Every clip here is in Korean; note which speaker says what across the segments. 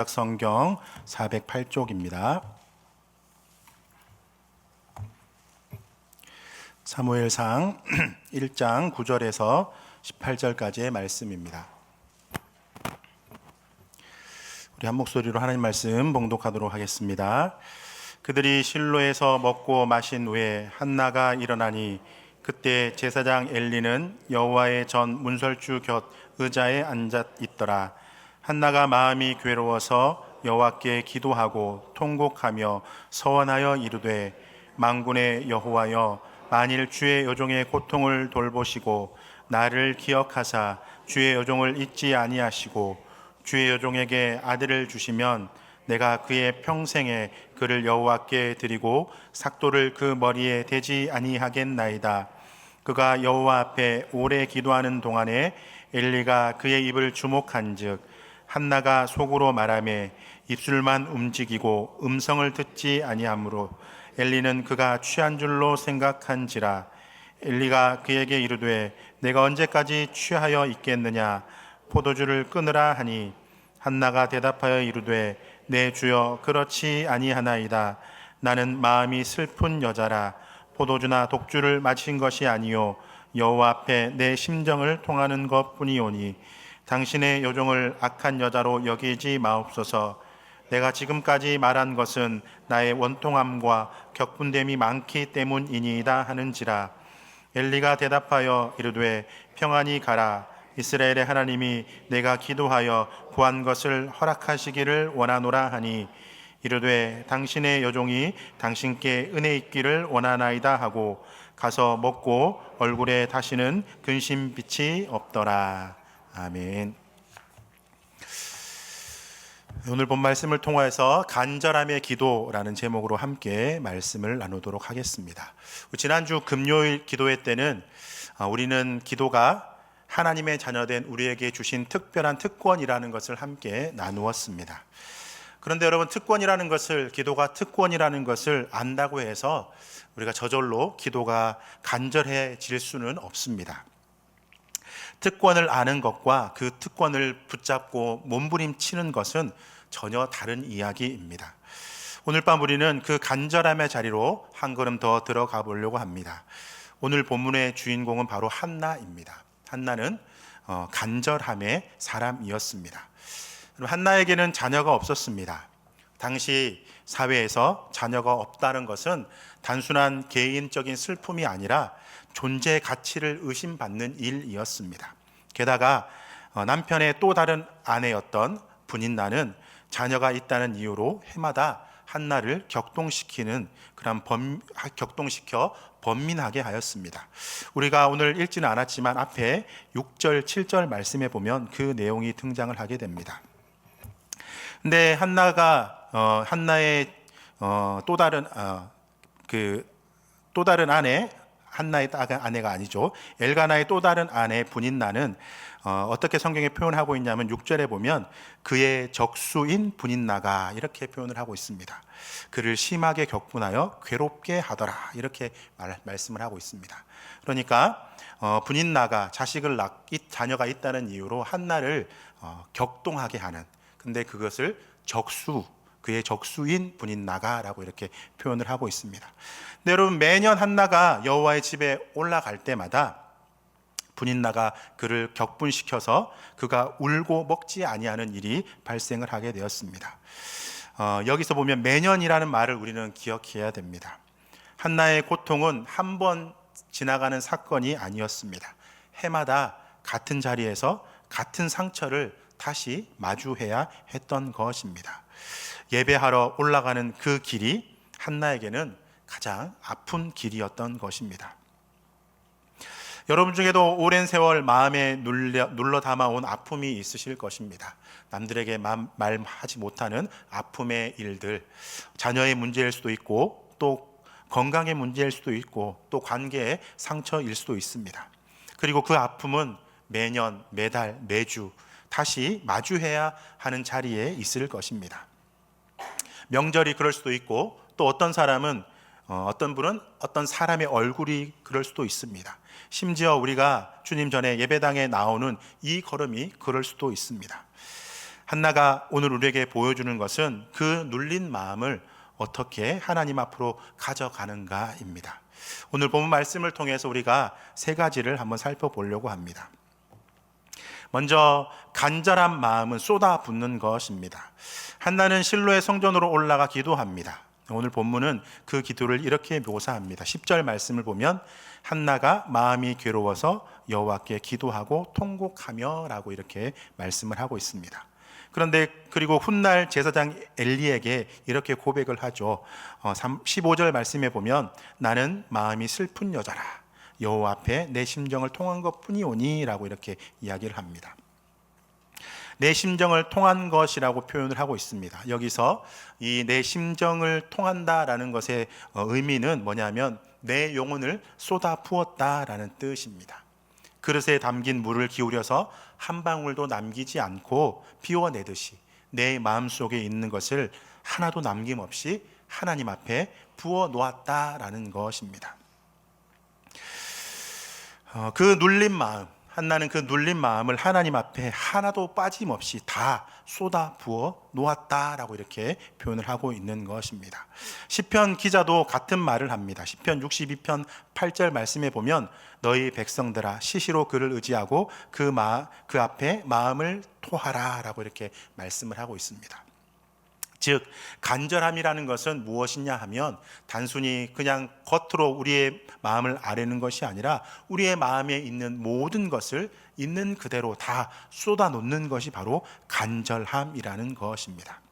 Speaker 1: 성경 408쪽입니다. 사무엘상 1장 9절에서 18절까지의 말씀입니다. 우리 한 목소리로 하나님 말씀 봉독하도록 하겠습니다. 그들이 실로에서 먹고 마신 후에 한나가 일어나니 그때 제사장 엘리는 여호와의 전 문설주 곁 의자에 앉아 있더라. 한나가 마음이 괴로워서 여호와께 기도하고 통곡하며 서원하여 이르되 만군의 여호와여, 만일 주의 여종의 고통을 돌보시고 나를 기억하사 주의 여종을 잊지 아니하시고 주의 여종에게 아들을 주시면 내가 그의 평생에 그를 여호와께 드리고 삭도를 그 머리에 대지 아니하겠나이다. 그가 여호와 앞에 오래 기도하는 동안에 엘리가 그의 입을 주목한즉 한나가 속으로 말하매 입술만 움직이고 음성을 듣지 아니하므로 엘리는 그가 취한 줄로 생각한지라. 엘리가 그에게 이르되 내가 언제까지 취하여 있겠느냐, 포도주를 끊으라 하니 한나가 대답하여 이르되 내 주여, 그렇지 아니하나이다. 나는 마음이 슬픈 여자라. 포도주나 독주를 마신 것이 아니요 여호와 앞에 내 심정을 통하는 것뿐이오니 당신의 여종을 악한 여자로 여기지 마옵소서. 내가 지금까지 말한 것은 나의 원통함과 격분됨이 많기 때문이니이다 하는지라. 엘리가 대답하여 이르되 평안히 가라. 이스라엘의 하나님이 내가 기도하여 구한 것을 허락하시기를 원하노라 하니 이르되 당신의 여종이 당신께 은혜 있기를 원하나이다 하고 가서 먹고 얼굴에 다시는 근심빛이 없더라. 아멘. 오늘 본 말씀을 통해서 간절함의 기도라는 제목으로 함께 말씀을 나누도록 하겠습니다. 지난주 금요일 기도회 때는 우리는 기도가 하나님의 자녀된 우리에게 주신 특별한 특권이라는 것을 함께 나누었습니다. 그런데 여러분, 특권이라는 것을, 기도가 특권이라는 것을 안다고 해서 우리가 저절로 기도가 간절해질 수는 없습니다. 특권을 아는 것과 그 특권을 붙잡고 몸부림치는 것은 전혀 다른 이야기입니다. 오늘 밤 우리는 그 간절함의 자리로 한 걸음 더 들어가 보려고 합니다. 오늘 본문의 주인공은 바로 한나입니다. 한나는 간절함의 사람이었습니다. 한나에게는 자녀가 없었습니다. 당시 사회에서 자녀가 없다는 것은 단순한 개인적인 슬픔이 아니라 존재 가치를 의심받는 일이었습니다. 게다가 남편의 또 다른 아내였던 분인나는 자녀가 있다는 이유로 해마다 한나를 격동시켜 번민하게 하였습니다. 우리가 오늘 읽지는 않았지만 앞에 6절, 7절 말씀에 보면 그 내용이 등장을 하게 됩니다. 근데 한나의 또 다른 아내, 한나의 아내가 아니죠, 엘가나의 또 다른 아내 분인나는 어떻게 성경에 표현하고 있냐면 6절에 보면 그의 적수인 분인나가 이렇게 표현을 하고 있습니다. 그를 심하게 격분하여 괴롭게 하더라, 이렇게 말씀을 하고 있습니다. 그러니까 분인나가 자녀가 있다는 이유로 한나를 격동하게 하는, 근데 그것을 그의 적수인 분인나가라고 이렇게 표현을 하고 있습니다. 근데 여러분, 매년 한나가 여호와의 집에 올라갈 때마다 분인나가 그를 격분시켜서 그가 울고 먹지 아니하는 일이 발생을 하게 되었습니다. 여기서 보면 매년이라는 말을 우리는 기억해야 됩니다. 한나의 고통은 한 번 지나가는 사건이 아니었습니다. 해마다 같은 자리에서 같은 상처를 다시 마주해야 했던 것입니다. 예배하러 올라가는 그 길이 한나에게는 가장 아픈 길이었던 것입니다. 여러분 중에도 오랜 세월 마음에 눌러 담아온 아픔이 있으실 것입니다. 남들에게 말하지 못하는 아픔의 일들, 자녀의 문제일 수도 있고, 또 건강의 문제일 수도 있고, 또 관계의 상처일 수도 있습니다. 그리고 그 아픔은 매년, 매달, 매주 다시 마주해야 하는 자리에 있을 것입니다. 명절이 그럴 수도 있고, 또 어떤 사람은 어떤 분은 어떤 사람의 얼굴이 그럴 수도 있습니다. 심지어 우리가 주님 전에 예배당에 나오는 이 걸음이 그럴 수도 있습니다. 한나가 오늘 우리에게 보여주는 것은 그 눌린 마음을 어떻게 하나님 앞으로 가져가는가입니다. 오늘 본문 말씀을 통해서 우리가 세 가지를 한번 살펴보려고 합니다. 먼저 간절한 마음은 쏟아붓는 것입니다. 한나는 실로의 성전으로 올라가 기도합니다. 오늘 본문은 그 기도를 이렇게 묘사합니다. 10절 말씀을 보면 한나가 마음이 괴로워서 여호와께 기도하고 통곡하며 라고 이렇게 말씀을 하고 있습니다. 그런데 그리고 훗날 제사장 엘리에게 이렇게 고백을 하죠. 15절 말씀에 보면 나는 마음이 슬픈 여자라 여호와 앞에 내 심정을 통한 것뿐이오니 라고 이렇게 이야기를 합니다. 내 심정을 통한 것이라고 표현을 하고 있습니다. 여기서 이 내 심정을 통한다라는 것의 의미는 뭐냐면 내 영혼을 쏟아 부었다라는 뜻입니다. 그릇에 담긴 물을 기울여서 한 방울도 남기지 않고 비워내듯이 내 마음속에 있는 것을 하나도 남김없이 하나님 앞에 부어 놓았다라는 것입니다. 그 눌린 마음, 한나는 그 눌린 마음을 하나님 앞에 하나도 빠짐없이 다 쏟아 부어 놓았다라고 이렇게 표현을 하고 있는 것입니다. 시편 기자도 같은 말을 합니다. 시편 62편 8절 말씀에 보면 너희 백성들아 시시로 그를 의지하고 그 앞에 마음을 토하라 라고 이렇게 말씀을 하고 있습니다. 즉 간절함이라는 것은 무엇이냐 하면 단순히 그냥 겉으로 우리의 마음을 아뢰는 것이 아니라 우리의 마음에 있는 모든 것을 있는 그대로 다 쏟아놓는 것이 바로 간절함이라는 것입니다.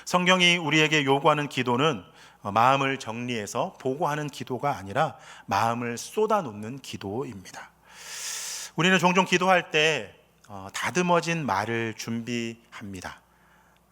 Speaker 1: 성경이 우리에게 요구하는 기도는 마음을 정리해서 보고하는 기도가 아니라 마음을 쏟아놓는 기도입니다. 우리는 종종 기도할 때 다듬어진 말을 준비합니다.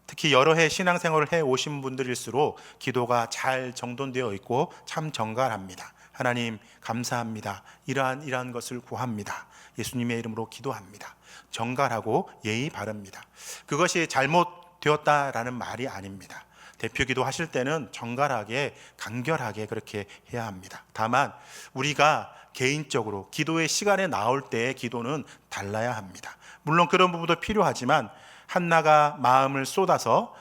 Speaker 1: 특히 여러 해 신앙생활을 해 오신 분들일수록 기도가 잘 정돈되어 있고 참 정갈합니다. 하나님 감사합니다. 이러한 것을 구합니다. 예수님의 이름으로 기도합니다. 정갈하고 예의 바릅니다. 그것이 잘못되었다라는 말이 아닙니다. 대표 기도 하실 때는 정갈하게 간결하게 그렇게 해야 합니다. 다만 우리가 개인적으로 기도의 시간에 나올 때의 기도는 달라야 합니다. 물론 그런 부분도 필요하지만 한나가 마음을 쏟아서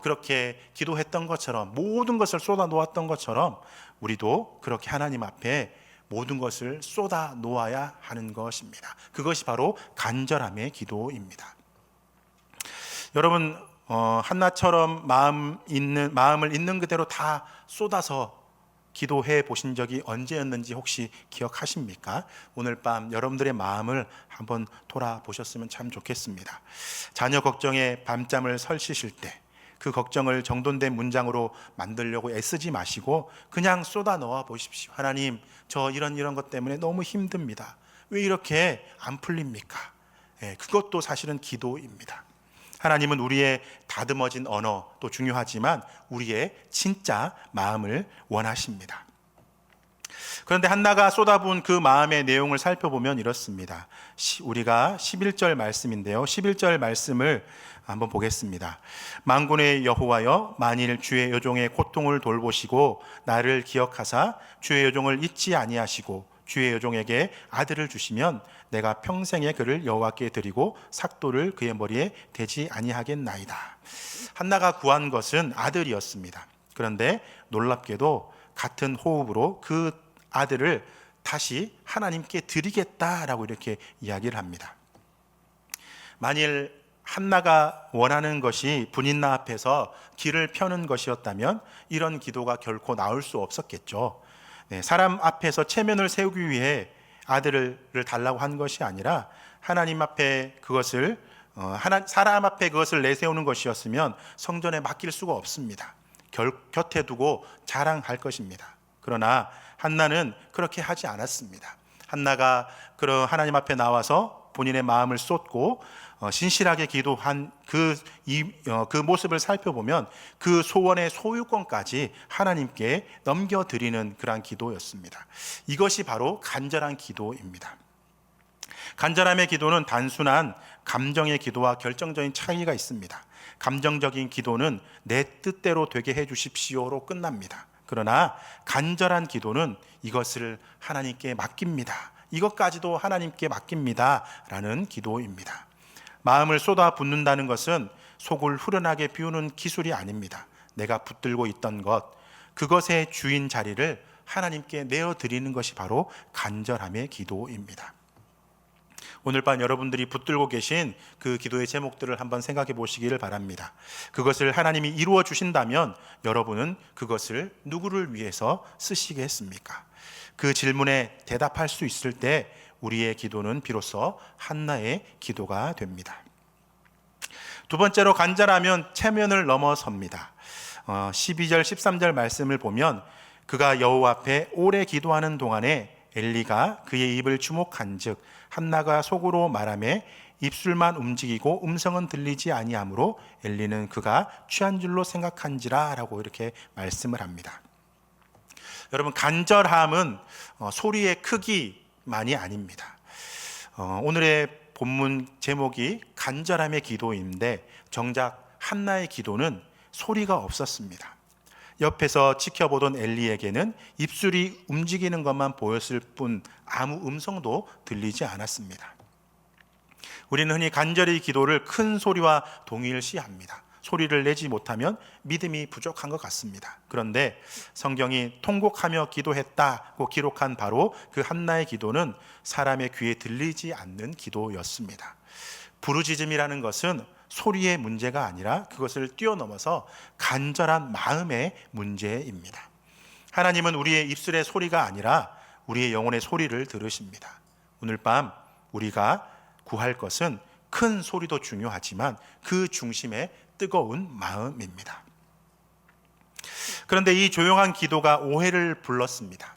Speaker 1: 그렇게 기도했던 것처럼 모든 것을 쏟아 놓았던 것처럼 우리도 그렇게 하나님 앞에 모든 것을 쏟아 놓아야 하는 것입니다. 그것이 바로 간절함의 기도입니다. 여러분 한나처럼 마음을 있는 그대로 다 쏟아서 기도해 보신 적이 언제였는지 혹시 기억하십니까? 오늘 밤 여러분들의 마음을 한번 돌아보셨으면 참 좋겠습니다. 자녀 걱정에 밤잠을 설치실 때 그 걱정을 정돈된 문장으로 만들려고 애쓰지 마시고 그냥 쏟아 넣어 보십시오. 하나님, 저 이런 것 때문에 너무 힘듭니다. 왜 이렇게 안 풀립니까? 그것도 사실은 기도입니다. 하나님은 우리의 다듬어진 언어도 중요하지만 우리의 진짜 마음을 원하십니다. 그런데 한나가 쏟아부은 그 마음의 내용을 살펴보면 이렇습니다. 우리가 11절 말씀인데요. 11절 말씀을 한번 보겠습니다. 만군의 여호와여, 만일 주의 여종의 고통을 돌보시고 나를 기억하사 주의 여종을 잊지 아니하시고 주의 여종에게 아들을 주시면 내가 평생에 그를 여호와께 드리고 삭도를 그의 머리에 대지 아니하겠나이다. 한나가 구한 것은 아들이었습니다. 그런데 놀랍게도 같은 호흡으로 그 아들을 다시 하나님께 드리겠다라고 이렇게 이야기를 합니다. 만일 한나가 원하는 것이 분인나 앞에서 길을 펴는 것이었다면 이런 기도가 결코 나올 수 없었겠죠. 사람 앞에서 체면을 세우기 위해 아들을 달라고 한 것이 아니라 하나님 앞에 그것을 사람 앞에 그것을 내세우는 것이었으면 성전에 맡길 수가 없습니다. 곁에 두고 자랑할 것입니다. 그러나 한나는 그렇게 하지 않았습니다. 한나가 하나님 앞에 나와서 본인의 마음을 쏟고 신실하게 기도한 그 모습을 살펴보면 그 소원의 소유권까지 하나님께 넘겨드리는 그러한 기도였습니다. 이것이 바로 간절한 기도입니다. 간절함의 기도는 단순한 감정의 기도와 결정적인 차이가 있습니다. 감정적인 기도는 내 뜻대로 되게 해 주십시오로 끝납니다. 그러나 간절한 기도는 이것을 하나님께 맡깁니다. 이것까지도 하나님께 맡깁니다 라는 기도입니다. 마음을 쏟아 붓는다는 것은 속을 후련하게 비우는 기술이 아닙니다. 내가 붙들고 있던 것, 그것의 주인 자리를 하나님께 내어드리는 것이 바로 간절함의 기도입니다. 오늘 밤 여러분들이 붙들고 계신 그 기도의 제목들을 한번 생각해 보시기를 바랍니다. 그것을 하나님이 이루어 주신다면 여러분은 그것을 누구를 위해서 쓰시겠습니까? 그 질문에 대답할 수 있을 때 우리의 기도는 비로소 한나의 기도가 됩니다. 두 번째로 간절하면 체면을 넘어섭니다. 12절 13절 말씀을 보면 그가 여호와 앞에 오래 기도하는 동안에 엘리가 그의 입을 주목한즉 한나가 속으로 말하매 입술만 움직이고 음성은 들리지 아니하므로 엘리는 그가 취한 줄로 생각한지라 라고 이렇게 말씀을 합니다. 여러분, 간절함은 소리의 크기만이 아닙니다. 오늘의 본문 제목이 간절함의 기도인데 정작 한나의 기도는 소리가 없었습니다. 옆에서 지켜보던 엘리에게는 입술이 움직이는 것만 보였을 뿐 아무 음성도 들리지 않았습니다. 우리는 흔히 간절히 기도를 큰 소리와 동일시합니다. 소리를 내지 못하면 믿음이 부족한 것 같습니다. 그런데 성경이 통곡하며 기도했다고 기록한 바로 그 한나의 기도는 사람의 귀에 들리지 않는 기도였습니다. 부르짖음이라는 것은 소리의 문제가 아니라 그것을 뛰어넘어서 간절한 마음의 문제입니다. 하나님은 우리의 입술의 소리가 아니라 우리의 영혼의 소리를 들으십니다. 오늘 밤 우리가 구할 것은 큰 소리도 중요하지만 그 중심에 뜨거운 마음입니다. 그런데 이 조용한 기도가 오해를 불렀습니다.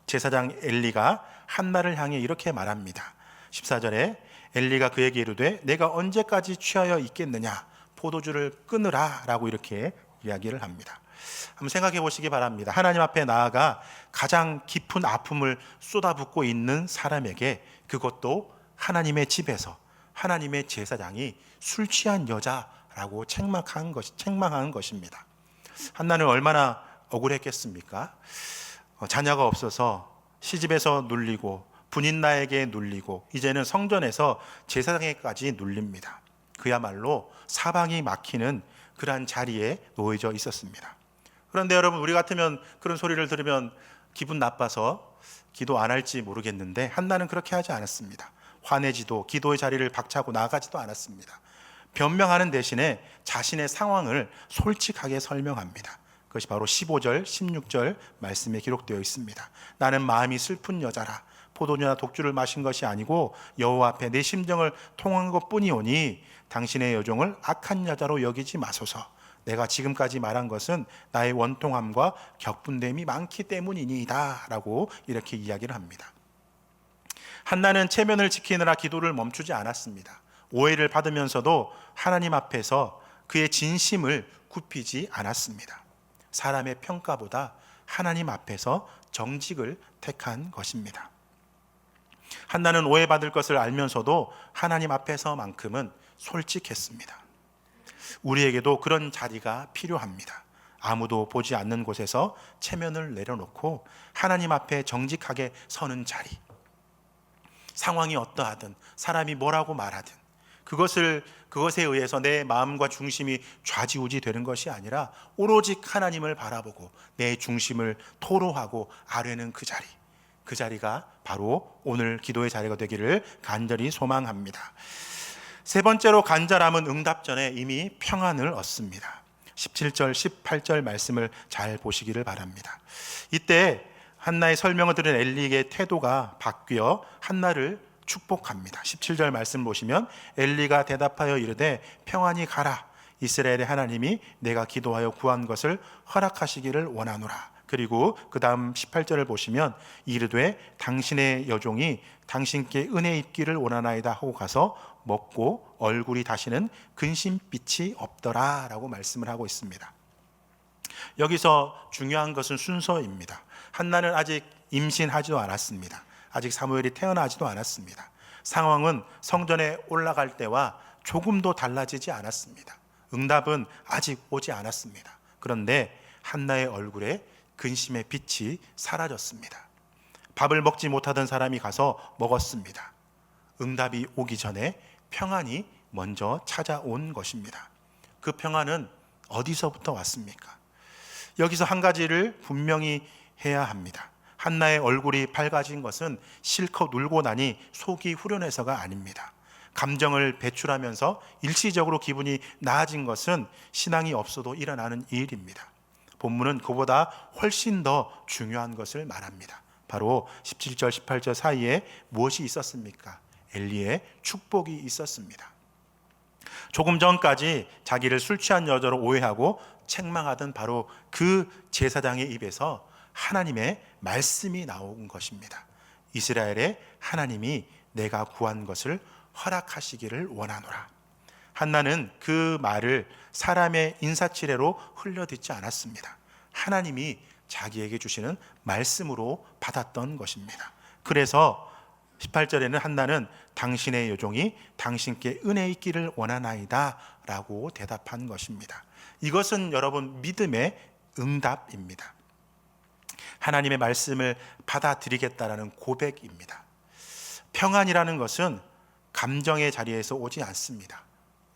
Speaker 1: 제사장 엘리가 한나를 향해 이렇게 말합니다. 14절에 엘리가 그에게 이르되 내가 언제까지 취하여 있겠느냐, 포도주를 끊으라 라고 이렇게 이야기를 합니다. 한번 생각해 보시기 바랍니다. 하나님 앞에 나아가 가장 깊은 아픔을 쏟아붓고 있는 사람에게, 그것도 하나님의 집에서 하나님의 제사장이 술 취한 여자라고 책망한 것입니다. 한나는 얼마나 억울했겠습니까? 자녀가 없어서 시집에서 눌리고 분인나에게 눌리고 이제는 성전에서 제사장에까지 눌립니다. 그야말로 사방이 막히는 그러한 자리에 놓여져 있었습니다. 그런데 여러분, 우리 같으면 그런 소리를 들으면 기분 나빠서 기도 안 할지 모르겠는데 한나는 그렇게 하지 않았습니다. 화내지도 기도의 자리를 박차고 나가지도 않았습니다. 변명하는 대신에 자신의 상황을 솔직하게 설명합니다. 그것이 바로 15절, 16절 말씀에 기록되어 있습니다. 나는 마음이 슬픈 여자라. 포도주나 독주를 마신 것이 아니고 여호와 앞에 내 심정을 통한 것뿐이오니 당신의 여종을 악한 여자로 여기지 마소서. 내가 지금까지 말한 것은 나의 원통함과 격분됨이 많기 때문이니이다 라고 이렇게 이야기를 합니다. 한나는 체면을 지키느라 기도를 멈추지 않았습니다. 오해를 받으면서도 하나님 앞에서 그의 진심을 굽히지 않았습니다. 사람의 평가보다 하나님 앞에서 정직을 택한 것입니다. 한나는 오해받을 것을 알면서도 하나님 앞에서만큼은 솔직했습니다. 우리에게도 그런 자리가 필요합니다. 아무도 보지 않는 곳에서 체면을 내려놓고 하나님 앞에 정직하게 서는 자리. 상황이 어떠하든 사람이 뭐라고 말하든 그것에 의해서 내 마음과 중심이 좌지우지 되는 것이 아니라 오로지 하나님을 바라보고 내 중심을 토로하고 아뢰는 그 자리가 바로 오늘 기도의 자리가 되기를 간절히 소망합니다. 세 번째로, 간절함은 응답 전에 이미 평안을 얻습니다. 17절 18절 말씀을 잘 보시기를 바랍니다. 이때 한나의 설명을 들은 엘리의 태도가 바뀌어 한나를 축복합니다. 17절 말씀 보시면 엘리가 대답하여 이르되 평안히 가라. 이스라엘의 하나님이 내가 기도하여 구한 것을 허락하시기를 원하노라. 그리고 그 다음 18절을 보시면 이르되 당신의 여종이 당신께 은혜 입기를 원하나이다 하고 가서 먹고 얼굴이 다시는 근심빛이 없더라 라고 말씀을 하고 있습니다. 여기서 중요한 것은 순서입니다. 한나는 아직 임신하지도 않았습니다. 아직 사무엘이 태어나지도 않았습니다. 상황은 성전에 올라갈 때와 조금도 달라지지 않았습니다. 응답은 아직 오지 않았습니다. 그런데 한나의 얼굴에 근심의 빛이 사라졌습니다. 밥을 먹지 못하던 사람이 가서 먹었습니다. 응답이 오기 전에 평안이 먼저 찾아온 것입니다. 그 평안은 어디서부터 왔습니까? 여기서 한 가지를 분명히 해야 합니다. 한나의 얼굴이 밝아진 것은 실컷 울고 나니 속이 후련해서가 아닙니다. 감정을 배출하면서 일시적으로 기분이 나아진 것은 신앙이 없어도 일어나는 일입니다. 본문은 그보다 훨씬 더 중요한 것을 말합니다. 바로 17절 18절 사이에 무엇이 있었습니까? 엘리의 축복이 있었습니다. 조금 전까지 자기를 술 취한 여자로 오해하고 책망하던 바로 그 제사장의 입에서 하나님의 말씀이 나온 것입니다. 이스라엘의 하나님이 내가 구한 것을 허락하시기를 원하노라. 한나는 그 말을 사람의 인사치레로 흘려듣지 않았습니다. 하나님이 자기에게 주시는 말씀으로 받았던 것입니다. 그래서 18절에는 한나는 당신의 여종이 당신께 은혜 있기를 원하나이다 라고 대답한 것입니다. 이것은 여러분 믿음의 응답입니다. 하나님의 말씀을 받아들이겠다라는 고백입니다. 평안이라는 것은 감정의 자리에서 오지 않습니다.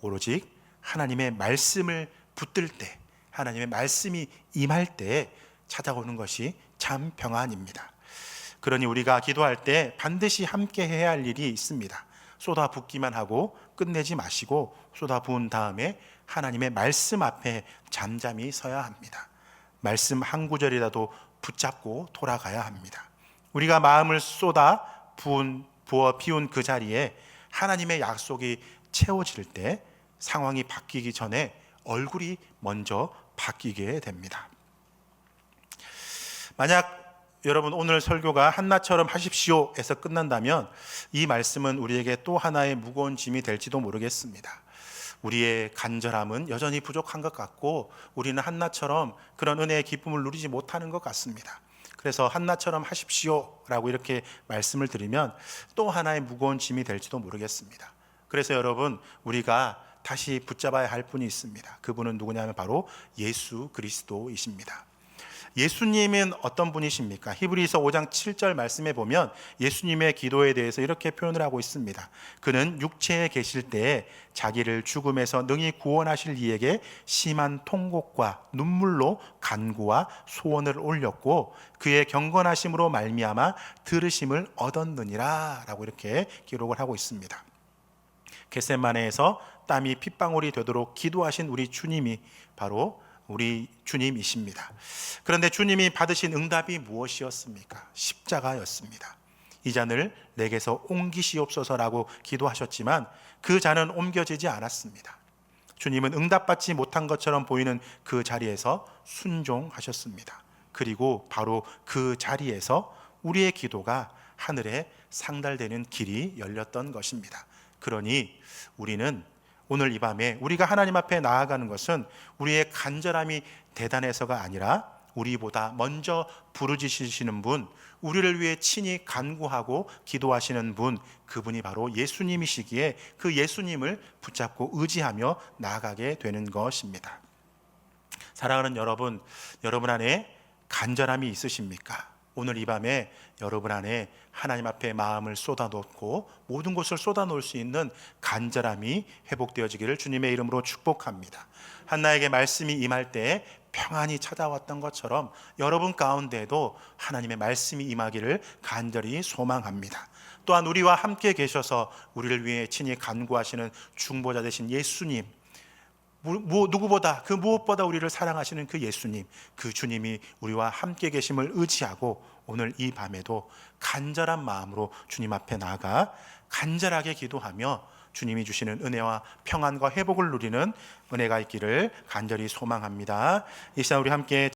Speaker 1: 오로지 하나님의 말씀을 붙들 때, 하나님의 말씀이 임할 때 찾아오는 것이 참 평안입니다. 그러니 우리가 기도할 때 반드시 함께 해야 할 일이 있습니다. 쏟아붓기만 하고 끝내지 마시고 쏟아부은 다음에 하나님의 말씀 앞에 잠잠히 서야 합니다. 말씀 한 구절이라도 붙잡고 돌아가야 합니다. 우리가 마음을 부어 피운 그 자리에 하나님의 약속이 채워질 때 상황이 바뀌기 전에 얼굴이 먼저 바뀌게 됩니다. 만약 여러분 오늘 설교가 한나처럼 하십시오에서 끝난다면 이 말씀은 우리에게 또 하나의 무거운 짐이 될지도 모르겠습니다. 우리의 간절함은 여전히 부족한 것 같고 우리는 한나처럼 그런 은혜의 기쁨을 누리지 못하는 것 같습니다. 그래서 한나처럼 하십시오라고 이렇게 말씀을 드리면 또 하나의 무거운 짐이 될지도 모르겠습니다. 그래서 여러분 우리가 다시 붙잡아야 할 분이 있습니다. 그분은 누구냐면 바로 예수 그리스도이십니다. 예수님은 어떤 분이십니까? 히브리서 5장 7절 말씀에 보면 예수님의 기도에 대해서 이렇게 표현을 하고 있습니다. 그는 육체에 계실 때에 자기를 죽음에서 능히 구원하실 이에게 심한 통곡과 눈물로 간구와 소원을 올렸고 그의 경건하심으로 말미암아 들으심을 얻었느니라 라고 이렇게 기록을 하고 있습니다. 겟세마네에서 땀이 핏방울이 되도록 기도하신 우리 주님이 바로 우리 주님이십니다. 그런데 주님이 받으신 응답이 무엇이었습니까? 십자가였습니다. 이 잔을 내게서 옮기시옵소서라고 기도하셨지만 그 잔은 옮겨지지 않았습니다. 주님은 응답받지 못한 것처럼 보이는 그 자리에서 순종하셨습니다. 그리고 바로 그 자리에서 우리의 기도가 하늘에 상달되는 길이 열렸던 것입니다. 그러니 우리는 오늘 이 밤에 우리가 하나님 앞에 나아가는 것은 우리의 간절함이 대단해서가 아니라 우리보다 먼저 부르짖으시는 분, 우리를 위해 친히 간구하고 기도하시는 분, 그분이 바로 예수님이시기에 그 예수님을 붙잡고 의지하며 나아가게 되는 것입니다. 사랑하는 여러분, 여러분 안에 간절함이 있으십니까? 오늘 이 밤에 여러분 안에 하나님 앞에 마음을 쏟아놓고 모든 것을 쏟아놓을 수 있는 간절함이 회복되어지기를 주님의 이름으로 축복합니다. 한나에게 말씀이 임할 때에 평안이 찾아왔던 것처럼 여러분 가운데에도 하나님의 말씀이 임하기를 간절히 소망합니다. 또한 우리와 함께 계셔서 우리를 위해 친히 간구하시는 중보자 되신 예수님, 누구보다 그 무엇보다 우리를 사랑하시는 그 예수님, 그 주님이 우리와 함께 계심을 의지하고 오늘 이 밤에도 간절한 마음으로 주님 앞에 나아가 간절하게 기도하며 주님이 주시는 은혜와 평안과 회복을 누리는 은혜가 있기를 간절히 소망합니다. 이 시간 우리 함께